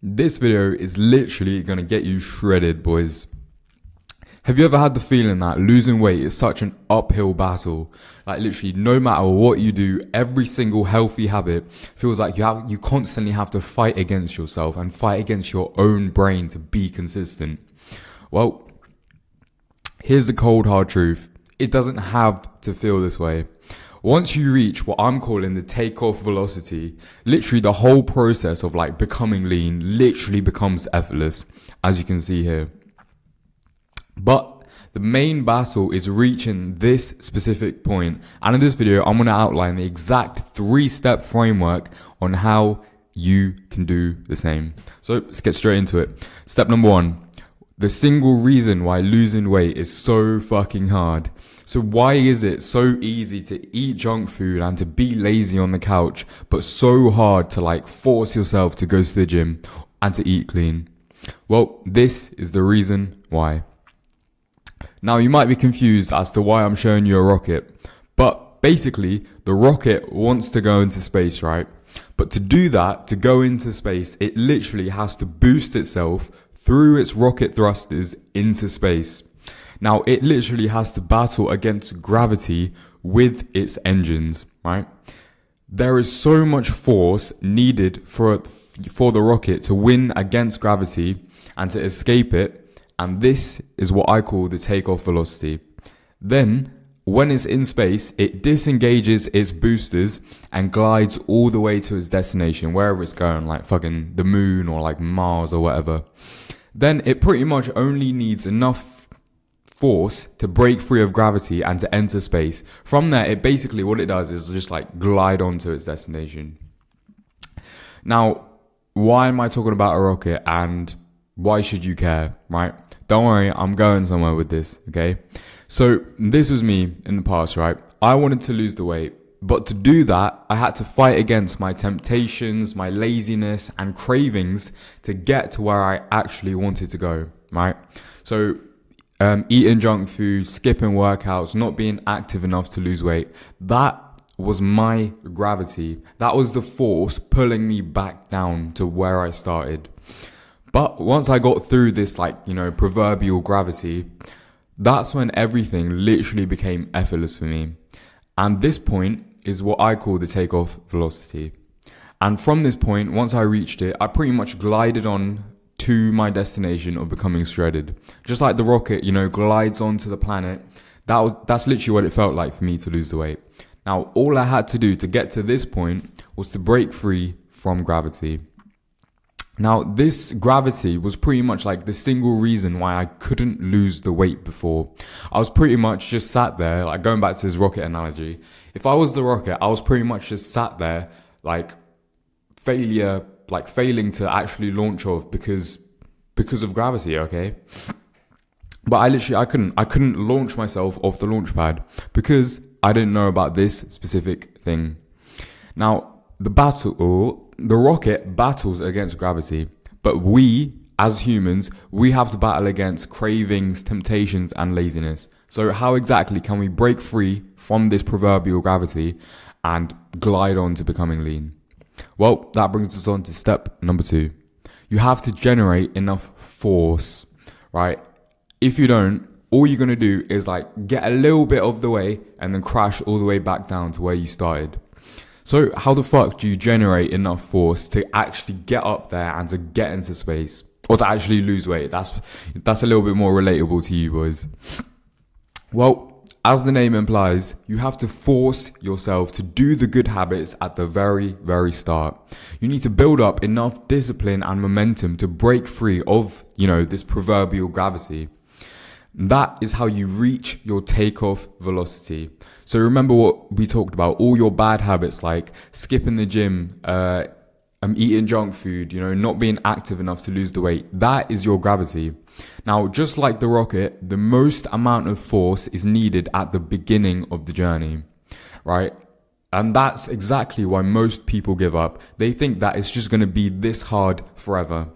This video is literally going to get you shredded, boys. Have you ever had the feeling that losing weight is such an uphill battle? Like literally no matter what you do, every single healthy habit feels like you constantly have to fight against yourself and fight against your own brain to be consistent. Well, here's the cold hard truth. It doesn't have to feel this way. Once you reach what I'm calling the takeoff velocity, literally the whole process of like becoming lean literally becomes effortless, as you can see here. But the main battle is reaching this specific point. And in this video, I'm going to outline the exact 3-step framework on how you can do the same. So let's get straight into it. Step number 1, the single reason why losing weight is so fucking hard. So why is it so easy to eat junk food and to be lazy on the couch, but so hard to like force yourself to go to the gym and to eat clean? Well, this is the reason why. Now you might be confused as to why I'm showing you a rocket, but basically the rocket wants to go into space, right? But to do that, to go into space, it literally has to boost itself through its rocket thrusters into space. Now, it literally has to battle against gravity with its engines, right? There is so much force needed for the rocket to win against gravity and to escape it, and this is what I call the takeoff velocity. Then, when it's in space, it disengages its boosters and glides all the way to its destination, wherever it's going, like fucking the moon or like Mars or whatever. Then it pretty much only needs enough force to break free of gravity and to enter space. From there, it basically, what it does is just like glide onto its destination. Now, why am I talking about a rocket and why should you care, right? Don't worry, I'm going somewhere with this, okay? So this was me in the past, right? I wanted to lose the weight, but to do that, I had to fight against my temptations, my laziness and cravings to get to where I actually wanted to go, right? So eating junk food, skipping workouts, not being active enough to lose weight. That was my gravity. That was the force pulling me back down to where I started. But once I got through this, proverbial gravity, that's when everything literally became effortless for me. And this point is what I call the takeoff velocity. And from this point, once I reached it, I pretty much glided on to my destination of becoming shredded. Just like the rocket, glides onto the planet. That's literally what it felt like for me to lose the weight. Now, all I had to do to get to this point was to break free from gravity. Now, this gravity was pretty much like the single reason why I couldn't lose the weight before. I was pretty much just sat there, like going back to this rocket analogy. If I was the rocket, I was pretty much just sat there, failing to actually launch off because of gravity, okay? But I couldn't launch myself off the launch pad because I didn't know about this specific thing. Now, the rocket battles against gravity, but we, as humans, we have to battle against cravings, temptations, and laziness. So how exactly can we break free from this proverbial gravity and glide on to becoming lean? Well, that brings us on to step number 2. You have to generate enough force, right? If you don't, all you're going to do is get a little bit of the way and then crash all the way back down to where you started. So how the fuck do you generate enough force to actually get up there and to get into space or to actually lose weight? That's a little bit more relatable to you boys. Well, as the name implies, you have to force yourself to do the good habits at the very, very start. You need to build up enough discipline and momentum to break free of, this proverbial gravity. That is how you reach your takeoff velocity. So remember what we talked about, all your bad habits like skipping the gym, eating junk food, not being active enough to lose the weight. That is your gravity. Now, just like the rocket, the most amount of force is needed at the beginning of the journey, right? And that's exactly why most people give up. They think that it's just going to be this hard forever.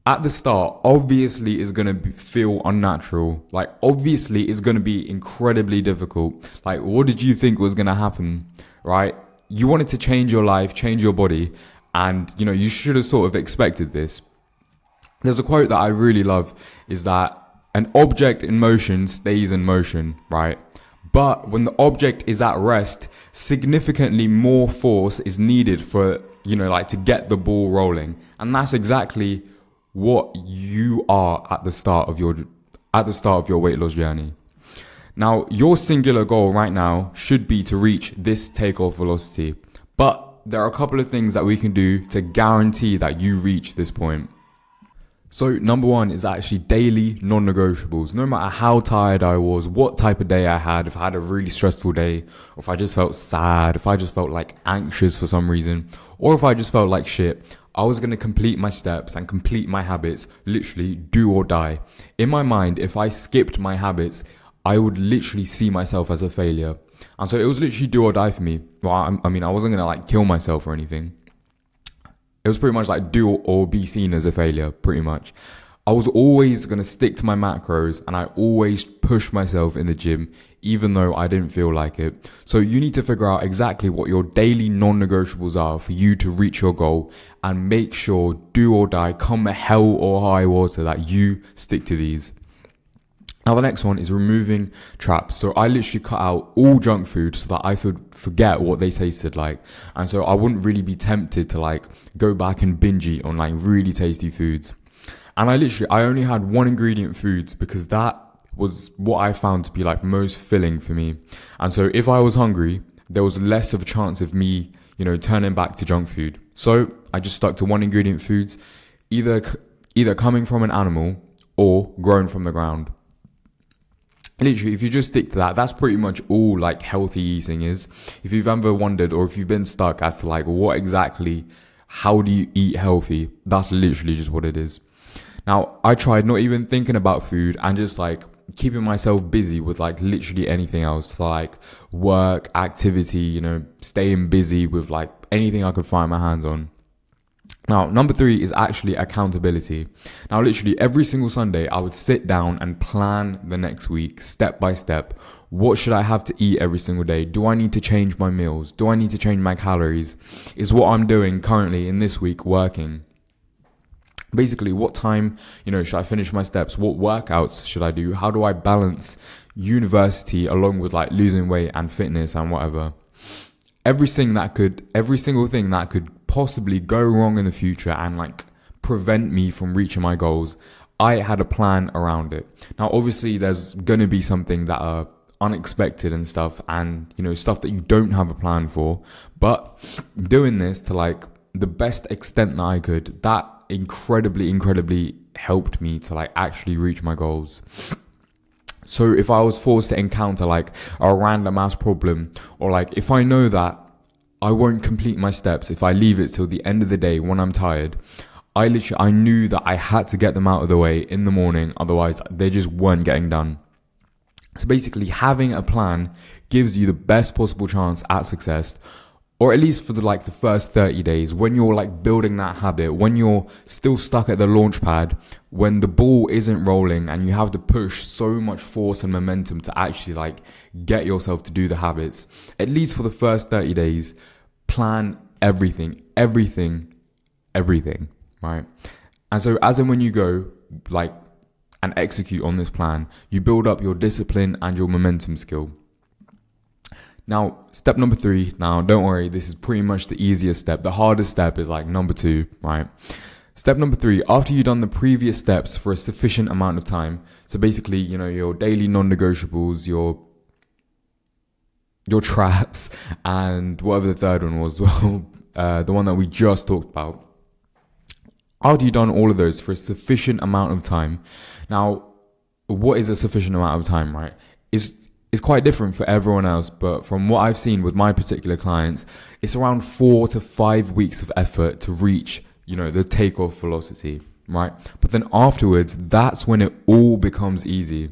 At the start, obviously it's going to feel unnatural. Obviously it's going to be incredibly difficult. What did you think was going to happen, right? You wanted to change your life, change your body, And, you should have sort of expected this. There's a quote that I really love, is that an object in motion stays in motion, right? But when the object is at rest, significantly more force is needed for, to get the ball rolling. And that's exactly what you are at the start of your weight loss journey. Now, your singular goal right now should be to reach this takeoff velocity. But there are a couple of things that we can do to guarantee that you reach this point. So number one is actually daily non-negotiables. No matter how tired I was, what type of day I had, if I had a really stressful day, or if I just felt sad, if I just felt like anxious for some reason, or if I just felt like shit, I was going to complete my steps and complete my habits, literally do or die. In my mind, if I skipped my habits, I would literally see myself as a failure. And so it was literally do or die for me. Well, I wasn't going to kill myself or anything. It was pretty much like do or be seen as a failure, pretty much. I was always going to stick to my macros, and I always push myself in the gym, even though I didn't feel like it. So you need to figure out exactly what your daily non-negotiables are for you to reach your goal, and make sure, do or die, come hell or high water, that you stick to these. Now the next one is removing traps. So I literally cut out all junk food so that I could forget what they tasted like. And so I wouldn't really be tempted to go back and binge eat on really tasty foods. And I only had one ingredient foods because that was what I found to be most filling for me. And so if I was hungry, there was less of a chance of me, turning back to junk food. So I just stuck to one ingredient foods, either coming from an animal or grown from the ground. Literally, if you just stick to that, that's pretty much all healthy eating is. If you've ever wondered, or if you've been stuck as to how do you eat healthy, that's literally just what it is. Now, I tried not even thinking about food and just keeping myself busy with literally anything else, work, activity, staying busy with anything I could find my hands on. Now, number 3 is actually accountability. Now, literally every single Sunday, I would sit down and plan the next week, step by step. What should I have to eat every single day? Do I need to change my meals? Do I need to change my calories? Is what I'm doing currently in this week working? Basically, what time, should I finish my steps? What workouts should I do? How do I balance university along with losing weight and fitness and whatever? Every single thing that could possibly go wrong in the future and prevent me from reaching my goals, I had a plan around it. Now, obviously, there's going to be something that are unexpected and stuff, and stuff that you don't have a plan for. But doing this to the best extent that I could, that incredibly helped me to actually reach my goals. So if I was forced to encounter a random ass problem, or if I know that I won't complete my steps if I leave it till the end of the day when I'm tired, I knew that I had to get them out of the way in the morning, otherwise they just weren't getting done. So basically, having a plan gives you the best possible chance at success, or at least for the first 30 days, when you're building that habit, when you're still stuck at the launch pad, when the ball isn't rolling and you have to push so much force and momentum to actually get yourself to do the habits. At least for the first 30 days, plan everything, right? And so as and when you go and execute on this plan, you build up your discipline and your momentum skill. Now, step number 3, now don't worry, this is pretty much the easiest step. The hardest step is number 2, right? Step number 3, after you've done the previous steps for a sufficient amount of time, so basically, your daily non-negotiables, your traps, and whatever the third one was, the one that we just talked about. After you've done all of those for a sufficient amount of time, now, what is a sufficient amount of time, right? It's quite different for everyone else, but from what I've seen with my particular clients, it's around 4 to 5 weeks of effort to reach, the takeoff velocity, right? But then afterwards, that's when it all becomes easy,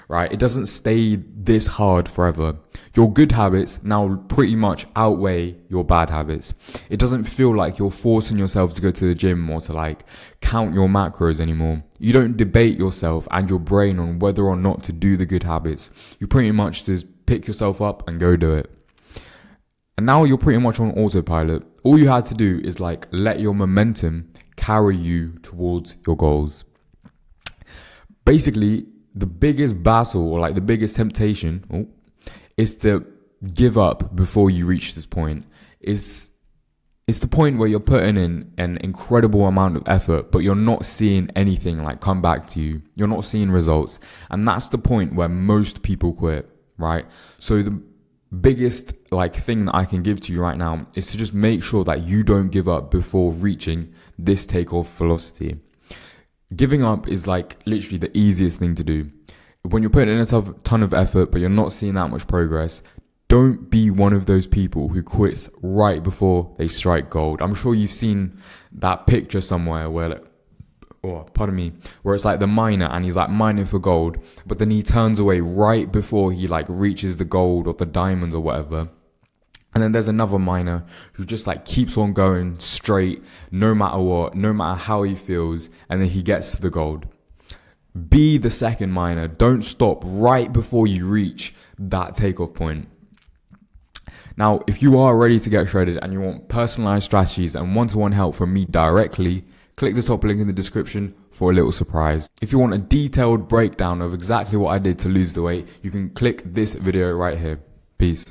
right? It doesn't stay this hard forever. Your good habits now pretty much outweigh your bad habits. It doesn't feel like you're forcing yourself to go to the gym or to count your macros anymore. You don't debate yourself and your brain on whether or not to do the good habits. You pretty much just pick yourself up and go do it. And now you're pretty much on autopilot. All you had to do is like let your momentum carry you towards your goals. Basically, the biggest battle or like the biggest temptation is to give up before you reach this point. It's the point where you're putting in an incredible amount of effort, but you're not seeing anything like come back to you. You're not seeing results. And that's the point where most people quit, right? So the biggest like thing that I can give to you right now is to just make sure that you don't give up before reaching this takeoff velocity. Giving up is like literally the easiest thing to do. When you're putting in a ton of effort, but you're not seeing that much progress, don't be one of those people who quits right before they strike gold. I'm sure you've seen that picture somewhere where, where it's like the miner and he's like mining for gold, but then he turns away right before he like reaches the gold or the diamonds or whatever. And then there's another miner who just like keeps on going straight, no matter what, no matter how he feels, and then he gets to the gold. Be the second miner. Don't stop right before you reach that takeoff point. Now, if you are ready to get shredded and you want personalized strategies and one-to-one help from me directly, click the top link in the description for a little surprise. If you want a detailed breakdown of exactly what I did to lose the weight, you can click this video right here. Peace.